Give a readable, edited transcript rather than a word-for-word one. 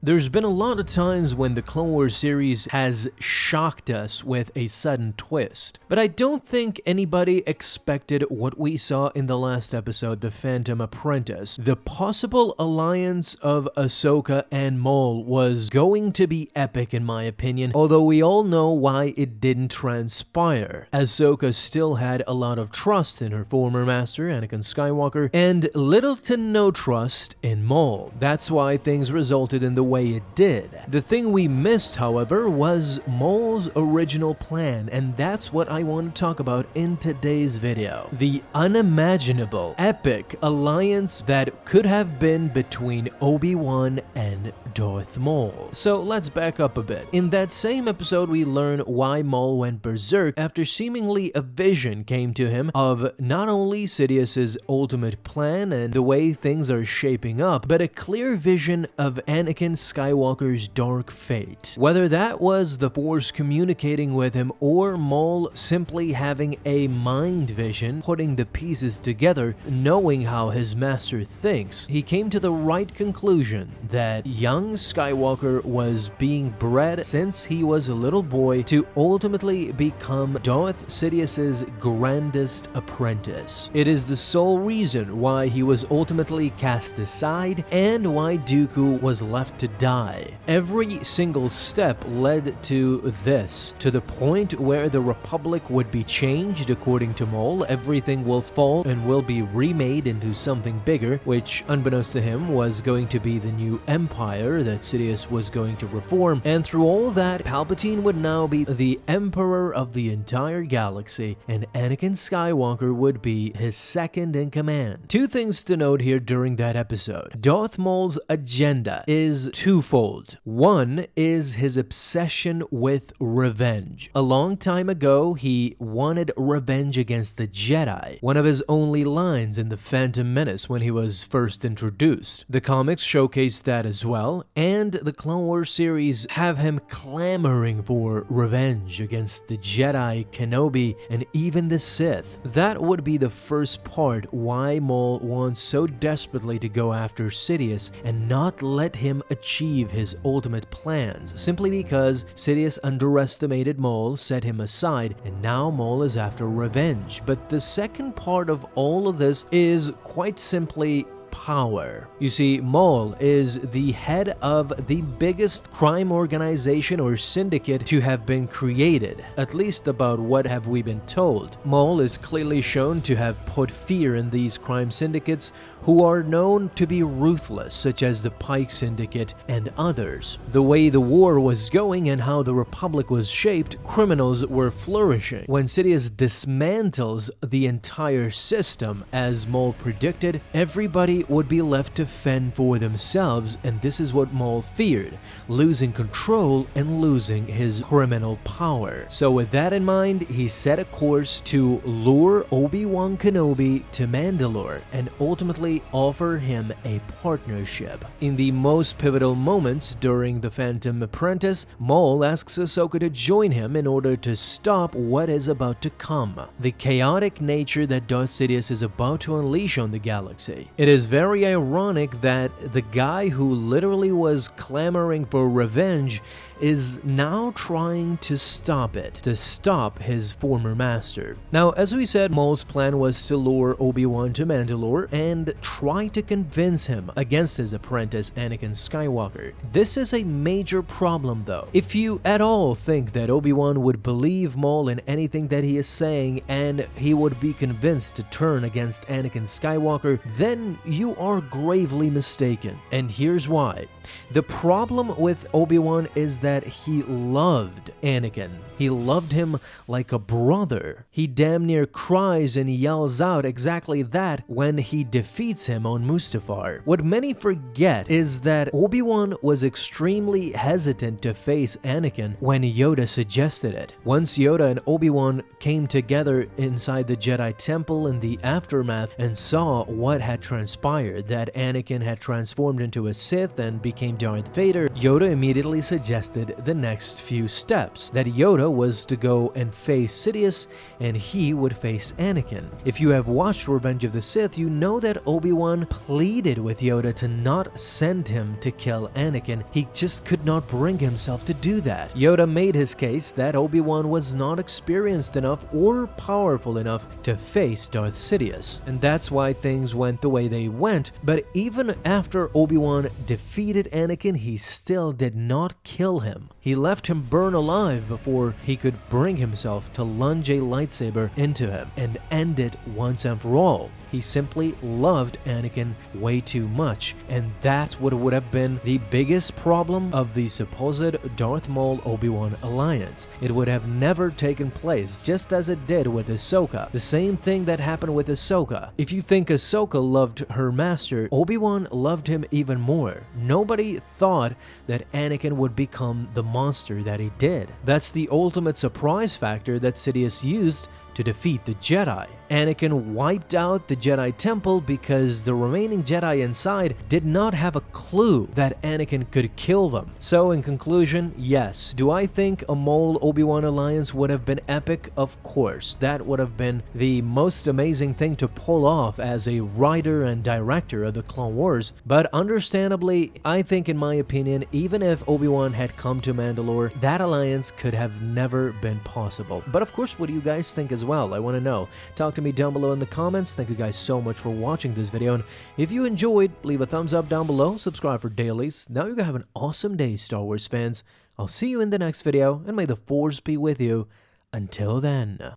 There's been a lot of times when the Clone Wars series has shocked us with a sudden twist, but I don't think anybody expected what we saw in the last episode, The Phantom Apprentice. The possible alliance of Ahsoka and Maul was going to be epic in my opinion, although we all know why it didn't transpire. Ahsoka still had a lot of trust in her former master, Anakin Skywalker, and little to no trust in Maul. That's why things resulted in the way it did. The thing we missed, however, was Maul's original plan, and that's what I want to talk about in today's video. The unimaginable, epic alliance that could have been between Obi-Wan and Darth Maul. So let's back up a bit. In that same episode, we learn why Maul went berserk after seemingly a vision came to him of not only Sidious's ultimate plan and the way things are shaping up, but a clear vision of Anakin Skywalker's dark fate. Whether that was the Force communicating with him or Maul simply having a mind vision, putting the pieces together, knowing how his master thinks, he came to the right conclusion that young Skywalker was being bred since he was a little boy to ultimately become Darth Sidious's grandest apprentice. It is the sole reason why he was ultimately cast aside and why Dooku was left to die. Every single step led to this, to the point where the Republic would be changed according to Maul. Everything will fall and will be remade into something bigger, which unbeknownst to him was going to be the new Empire that Sidious was going to reform. And through all that, Palpatine would now be the Emperor of the entire galaxy, and Anakin Skywalker would be his second in command. Two things to note here during that episode. Darth Maul's agenda is twofold. One is his obsession with revenge. A long time ago, he wanted revenge against the Jedi, one of his only lines in The Phantom Menace when he was first introduced. The comics showcase that as well, and the Clone Wars series have him clamoring for revenge against the Jedi, Kenobi, and even the Sith. That would be the first part why Maul wants so desperately to go after Sidious and not let him achieve his ultimate plans, simply because Sidious underestimated Maul, set him aside, and now Maul is after revenge. But the second part of all of this is quite simply power. You see, Maul is the head of the biggest crime organization or syndicate to have been created, at least about what have we been told. Maul is clearly shown to have put fear in these crime syndicates who are known to be ruthless, such as the Pike Syndicate and others. The way the war was going and how the Republic was shaped, criminals were flourishing. When Sidious dismantles the entire system, as Maul predicted, everybody would be left to fend for themselves, and this is what Maul feared, losing control and losing his criminal power. So with that in mind, he set a course to lure Obi Wan Kenobi to Mandalore and ultimately offer him a partnership. In the most pivotal moments during The Phantom Apprentice, Maul asks Ahsoka to join him in order to stop what is about to come, the chaotic nature that Darth Sidious is about to unleash on the galaxy. It is very ironic that the guy who literally was clamoring for revenge is now trying to stop it, to stop his former master. Now, as we said, Maul's plan was to lure Obi-Wan to Mandalore and try to convince him against his apprentice Anakin Skywalker. This is a major problem though. If you at all think that Obi-Wan would believe Maul in anything that he is saying and he would be convinced to turn against Anakin Skywalker, then you are gravely mistaken. And here's why. The problem with Obi-Wan is that he loved Anakin. He loved him like a brother. He damn near cries and yells out exactly that when he defeats him on Mustafar. What many forget is that Obi-Wan was extremely hesitant to face Anakin when Yoda suggested it. Once Yoda and Obi-Wan came together inside the Jedi Temple in the aftermath and saw what had transpired, that Anakin had transformed into a Sith and become became Darth Vader, Yoda immediately suggested the next few steps, that Yoda was to go and face Sidious and he would face Anakin. If you have watched Revenge of the Sith, you know that Obi-Wan pleaded with Yoda to not send him to kill Anakin. He just could not bring himself to do that. Yoda made his case that Obi-Wan was not experienced enough or powerful enough to face Darth Sidious, and that's why things went the way they went. But even after Obi-Wan defeated Anakin, he still did not kill him. He left him burn alive before he could bring himself to lunge a lightsaber into him and end it once and for all. He simply loved Anakin way too much, and that's what would have been the biggest problem of the supposed Darth Maul Obi-Wan alliance. It would have never taken place, just as it did with Ahsoka. The same thing that happened with Ahsoka. If you think Ahsoka loved her master, Obi-Wan loved him even more. Nobody thought that Anakin would become the monster that he did. That's the ultimate surprise factor that Sidious used to defeat the Jedi. Anakin wiped out the Jedi Temple because the remaining Jedi inside did not have a clue that Anakin could kill them. So in conclusion, yes, do I think a Maul Obi-Wan alliance would have been epic? Of course. That would have been the most amazing thing to pull off as a writer and director of the Clone Wars. But understandably, I think in my opinion, even if Obi-Wan had come to Mandalore, that alliance could have never been possible. But of course, what do you guys think as well? I want to know. Talk to me down below in the comments. Thank you guys so much for watching this video, and if you enjoyed, leave a thumbs up down below, subscribe for dailies. Now you're gonna have an awesome day, Star Wars fans. I'll see you in the next video, and may the Force be with you. Until then.